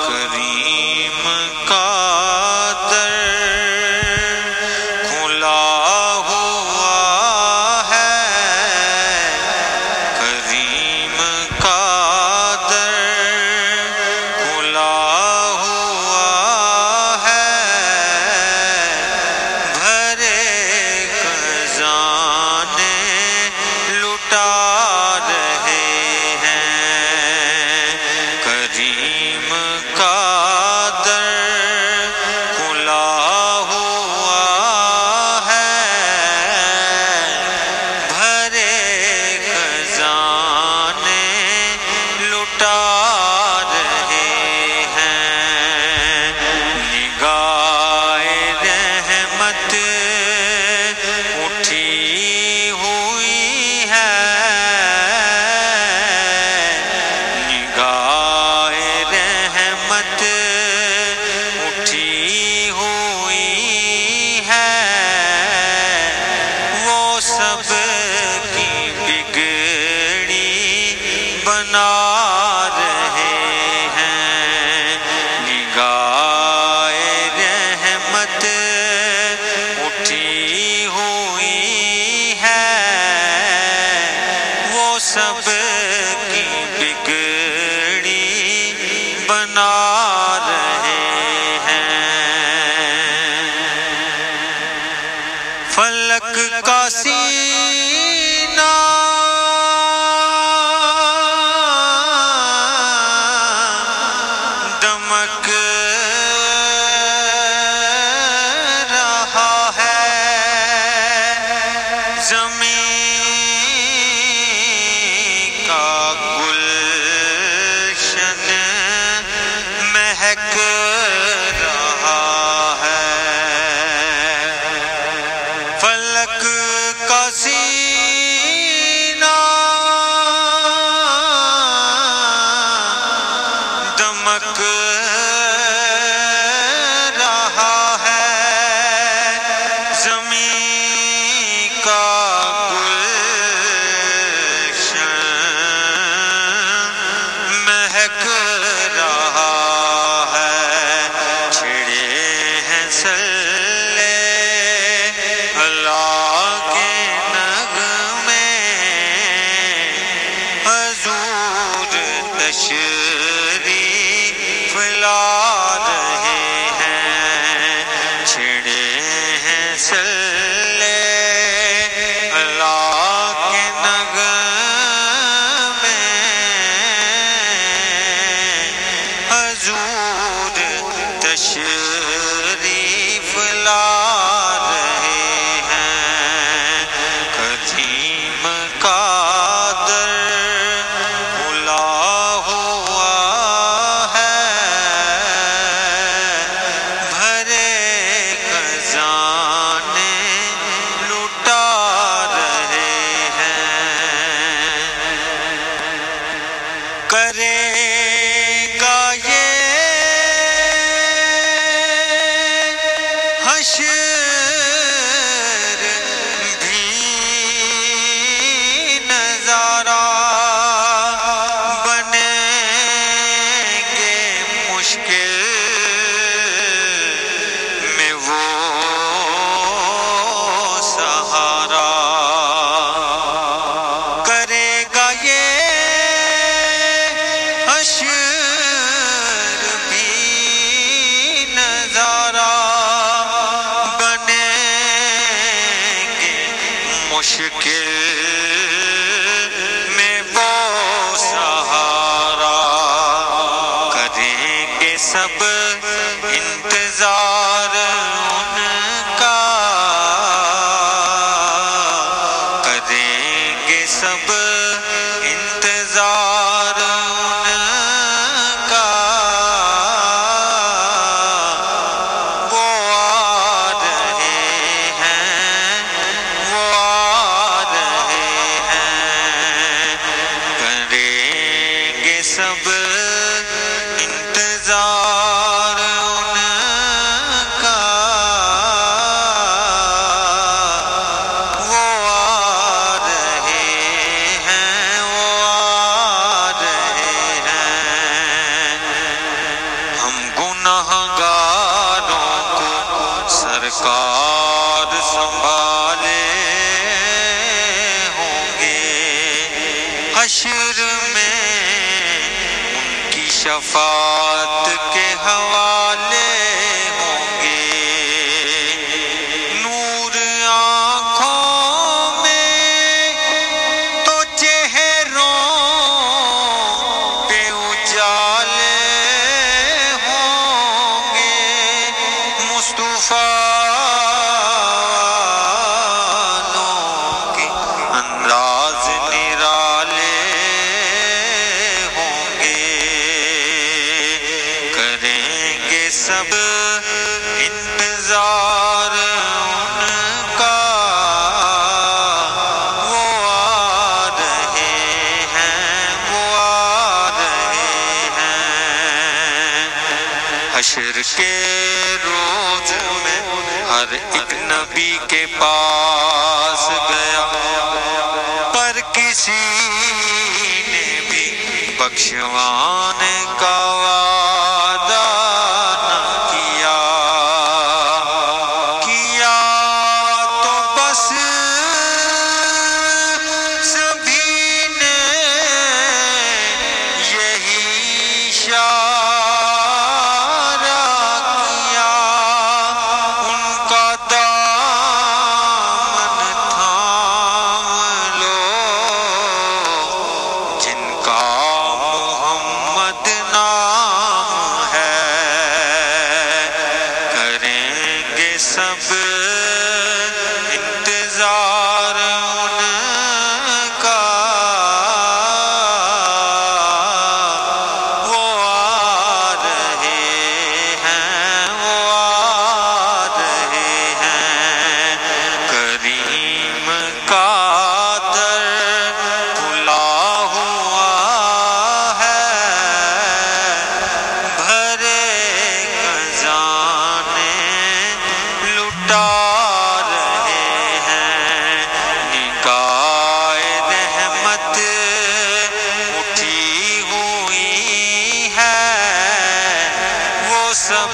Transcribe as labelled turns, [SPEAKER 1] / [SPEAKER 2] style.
[SPEAKER 1] کریم کا در کھلا ہوا ہے، کریم کا در کھلا ہوا ہے، بھرے خزانے لٹا کریم کا در کھلا ہوا ہے، بھرے خزانے لٹا رہے ہیں، نگاہ رحمت اٹھی ہوئی ہے، اٹھی ہوئی ہے، وہ سب کی بگڑی بنا رہے ہیں، نگاہ رحمت اٹھی ہوئی ہے، وہ سب کی بگڑی بنا رہے ہیں، فلک کا سینہ دمک رہا ہے، زمین کا گلشن مہک رہا ہے، فلک کا سینہ دمک رہا ہے، زمین کا گلشن مہک رہا ہے، چھڑے ہیں صلی اللہ کے نغمے، حضور تشریف لا رہے ہیں، چھڑے ہیں صلی اللہ کے نغمے، حضور تشریف لا رہے ہیں، کریم کا در کھلا ہوا ہے، بھرے خزانے لٹا رہے ہیں، کرے گا یہ حشر بھی نظارہ، بنیں گے مشکل میں وہ سہارا، کرے گا یہ حشر بھی نظارہ، مشکل میں وہ سہارا، کریں گے سب انتظار ان کا، کریں گے سب انتظار ان کا، وہ آ رہے ہیں، وہ آ رہے ہیں، کریں گے سب انتظار ان کا، وہ آ رہے ہیں، وہ آ سرکار سنبھالے ہوں گے، حشر میں ان کی شفاعت کے حوالے ہوں گے، نور آنکھوں میں تو چہروں پہ اجالے ہوں گے، مصطفیٰ کے انداز نرالے ہوں گے، کریں گے سب انتظار ان کا، وہ آ رہے ہیں، وہ آ رہے ہیں۔ حشر کے روز میں ہر ایک نبی کے پاس گیا، پر کسی نے بھی بخشوانے کا وعدہ نہ کیا، کیا تو بس سبھی نے یہی اشارہ کیا، ان کا دامن تھام لو، جن کا محمد نام ہے، کریں گے سب انتظار ان کا، وہ آ رہے ہیں، وہ آ رہے ہیں۔ کریم کا در کھلا ہوا ہے، بھرے خزانے لٹا رہے ہیں، نگاہ رحمت اٹھی ہوئی ہے، وہ سب